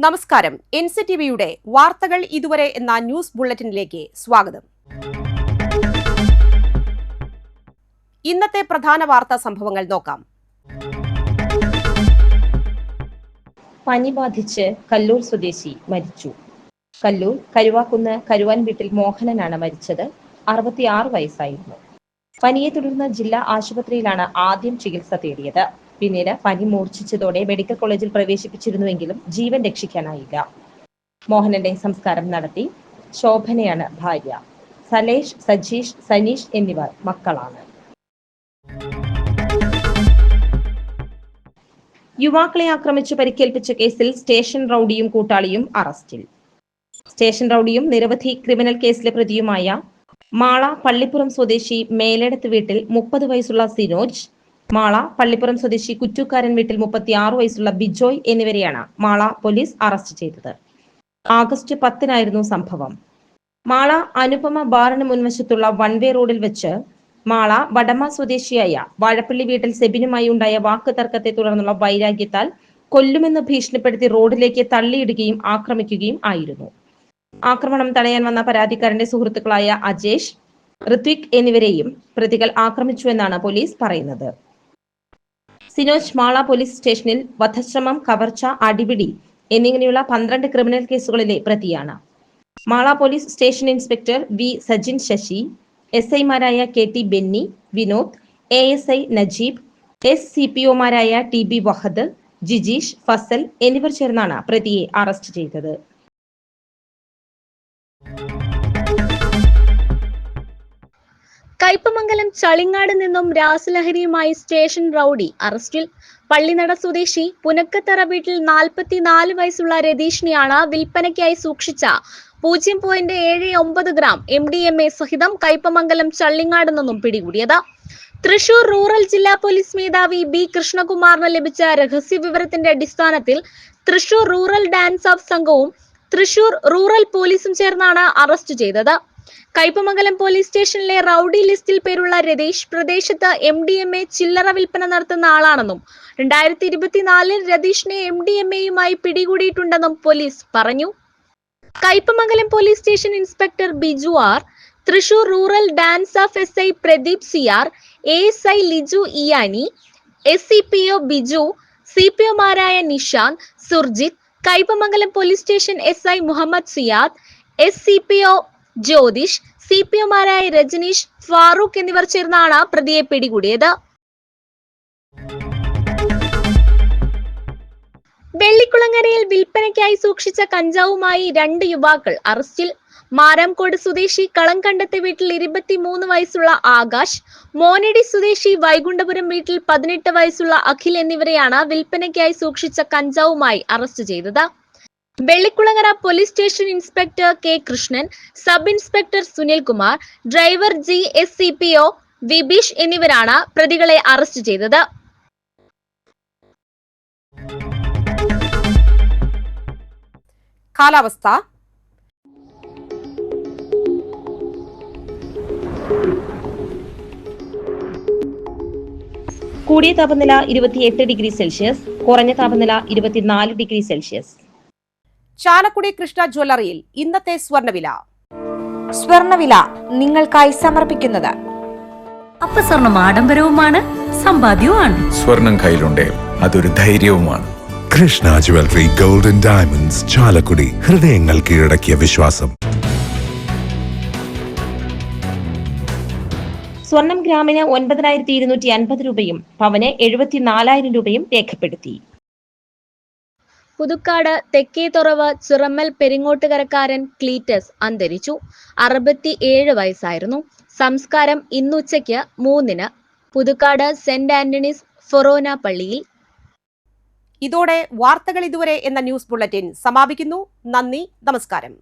നമസ്കാരം. NCTVയുടെ വാർത്തകൾ ഇതുവരെ എന്ന ന്യൂസ് ബുള്ളറ്റിനിലേക്ക് സ്വാഗതം. ഇന്നത്തെ പ്രധാന വാർത്താ സംഭവങ്ങൾ നോക്കാം. പനി ബാധിച്ച് കല്ലൂർ സ്വദേശി മരിച്ചു. കല്ലൂർ കരുവാക്കുന്ന് കരുവാൻ വീട്ടിൽ മോഹനനാണ് മരിച്ചത്. 66 വയസ്സായിരുന്നു. പനിയെ തുടർന്ന് ജില്ലാ ആശുപത്രിയിലാണ് ആദ്യം ചികിത്സ തേടിയത്. പിന്നീട് പനി മൂർച്ഛിച്ചതോടെ മെഡിക്കൽ കോളേജിൽ പ്രവേശിപ്പിച്ചിരുന്നുവെങ്കിലും ജീവൻ രക്ഷിക്കാനായില്ല. മോഹനന്റെ സംസ്കാരം നടത്തി. ശോഭനയാണ് ഭാര്യ. സലേഷ്, സജീഷ്, സനീഷ് എന്നിവർ മക്കളാണ്. യുവാക്കളെ ആക്രമിച്ചു പരിക്കേൽപ്പിച്ച കേസിൽ സ്റ്റേഷൻ റൌഡിയും കൂട്ടാളിയും അറസ്റ്റിൽ. സ്റ്റേഷൻ റൌഡിയും നിരവധി ക്രിമിനൽ കേസിലെ പ്രതിയുമായ മാള പള്ളിപ്പുറം സ്വദേശി മേലെടത്ത് വീട്ടിൽ 30 വയസ്സുള്ള സിനോജ്, മാള പള്ളിപ്പുറം സ്വദേശി കുറ്റൂക്കാരൻ വീട്ടിൽ 36 വയസ്സുള്ള ബിജോയ് എന്നിവരെയാണ് മാള പോലീസ് അറസ്റ്റ് ചെയ്തത്. ആഗസ്റ്റ് 10-നായിരുന്നു സംഭവം. മാള അനുപമ ബാറിന് മുൻവശത്തുള്ള വൺവേ റോഡിൽ വെച്ച് മാള വടമ സ്വദേശിയായ വാഴപ്പള്ളി വീട്ടിൽ സെബിനുമായി ഉണ്ടായ വാക്ക് തർക്കത്തെ തുടർന്നുള്ള വൈരാഗ്യത്താൽ കൊല്ലുമെന്ന് ഭീഷണിപ്പെടുത്തി റോഡിലേക്ക് തള്ളിയിടുകയും ആക്രമിക്കുകയും ആയിരുന്നു. ആക്രമണം തടയാൻ വന്ന പരാതിക്കാരന്റെ സുഹൃത്തുക്കളായ അജേഷ്, ഋത്വിക് എന്നിവരെയും പ്രതികൾ ആക്രമിച്ചുവെന്നാണ് പോലീസ് പറയുന്നത്. സിനോജ് മാള പോലീസ് സ്റ്റേഷനിൽ വധശ്രമം, കവർച്ച, അടിപിടി എന്നിങ്ങനെയുള്ള 12 ക്രിമിനൽ കേസുകളിലെ പ്രതിയാണ്. Mala police station inspector V Sajin Sasi, SI-മാരായ KT ബെന്നി, വിനോദ്, ASI നജീബ്, SCPO-മാരായ TB വഹദ്, ജിജീഷ്, ഫസൽ എന്നിവർ ചേർന്നാണ് പ്രതിയെ അറസ്റ്റ് ചെയ്തത്. കയ്പമംഗലം ചളിങ്ങാട് നിന്നും രാസലഹരിയുമായി സ്റ്റേഷൻ റൌഡി അറസ്റ്റിൽ. പള്ളിനട സ്വദേശി പുനക്കത്തറ വീട്ടിൽ 44 വയസ്സുള്ള രതീഷിനെയാണ് വിൽപ്പനയ്ക്കായി സൂക്ഷിച്ച 0.79 ഗ്രാം MDMA സഹിതം കയ്പമംഗലം ചള്ളിങ്ങാട് നിന്നും പിടികൂടിയത്. തൃശൂർ റൂറൽ ജില്ലാ പോലീസ് മേധാവി B കൃഷ്ണകുമാറിന് ലഭിച്ച രഹസ്യ വിവരത്തിന്റെ അടിസ്ഥാനത്തിൽ തൃശൂർ റൂറൽ ഡാൻസ് ഓഫ് സംഘവും തൃശൂർ റൂറൽ പോലീസും ചേർന്നാണ് അറസ്റ്റ് ചെയ്തത്. കയ്പമംഗലം പോലീസ് സ്റ്റേഷനിലെ റൌഡി ലിസ്റ്റിൽ പേരുള്ള രതീഷ് പ്രദേശത്ത് MDMA ചില്ലറ വിൽപ്പന നടത്തുന്ന ആളാണെന്നും 2024-ൽ രതീഷിനെ MDMA-യുമായി പിടികൂടിയിട്ടുണ്ടെന്നും പോലീസ് പറഞ്ഞു. Kaipamangalam police station inspector Biju R, Thrissur rural DANSAF SI Pradeep CR, ASI Liju Iyani, SCPO Biju, CPO-മാരായ Nishanth, Surjith, Kaipamangalam police station SI Muhammed Siyad, SCPO Jyothish, CPO-മാരായ രജനീഷ്, ഫാറൂഖ് എന്നിവർ ചേർന്നാണ് പ്രതിയെ പിടികൂടിയത്. വെള്ളിക്കുളങ്ങരയിൽ വിൽപ്പനയ്ക്കായി സൂക്ഷിച്ച കഞ്ചാവുമായി 2 യുവാക്കൾ അറസ്റ്റിൽ. മാരാംകോട് സ്വദേശി കളങ്കണ്ടത്തെ വീട്ടിൽ 23 വയസ്സുള്ള ആകാശ്, മോനടി സ്വദേശി വൈകുണ്ഠപുരം വീട്ടിൽ 18 വയസ്സുള്ള അഖിൽ എന്നിവരെയാണ് വിൽപ്പനയ്ക്കായി സൂക്ഷിച്ച കഞ്ചാവുമായി അറസ്റ്റ് ചെയ്തത്. Vellikulangara police station inspector K Krishnan, sub inspector Sunilkumar, driver G, SCPO Vibeesh എന്നിവരാണ് പ്രതികളെ അറസ്റ്റ് ചെയ്തത്. കാലാവസ്ഥ. കൂടിയ താപനില 28 ഡിഗ്രി സെൽഷ്യസ്, കുറഞ്ഞ താപനില 24 ഡിഗ്രി സെൽഷ്യസ്. ചാലക്കുടി കൃഷ്ണ ജ്വല്ലറിയിൽ ഇന്നത്തെ സ്വർണ്ണവില. സ്വർണ്ണവില നിങ്ങൾക്കായി സമർപ്പിക്കുന്നത് അപ്പസ്വർണം ആഡംബരവുമാണ്, സമ്പാദ്യവുമാണ്. സ്വർണം കയ്യിലുണ്ടേ അതൊരു ധൈര്യവുമാണ്. Krishna jewellery, gold and diamonds, Chalakudy. ഹൃദയങ്ങൾ കീഴടക്കിയ വിശ്വാസം. സ്വർണം ഗ്രാമിന് 9,250 രൂപയും പവന് 74,000 രൂപയും രേഖപ്പെടുത്തി. പുതുക്കാട് തെക്കേത്തുറവ് ചിറമ്മൽ പെരിങ്ങോട്ടുകരക്കാരൻ ക്ലീറ്റസ് അന്തരിച്ചു. 67 വയസ്സായിരുന്നു. സംസ്കാരം ഇന്നുച്ചയ്ക്ക് 3-ന് പുതുക്കാട് സെന്റ് ആന്റണീസ് ഫൊറോന പള്ളിയിൽ. ഇതോടെ വാർത്തകൾ ഇതുവരെ എന്ന ന്യൂസ് ബുള്ളറ്റിൻ സമാപിക്കുന്നു. നന്ദി, നമസ്കാരം.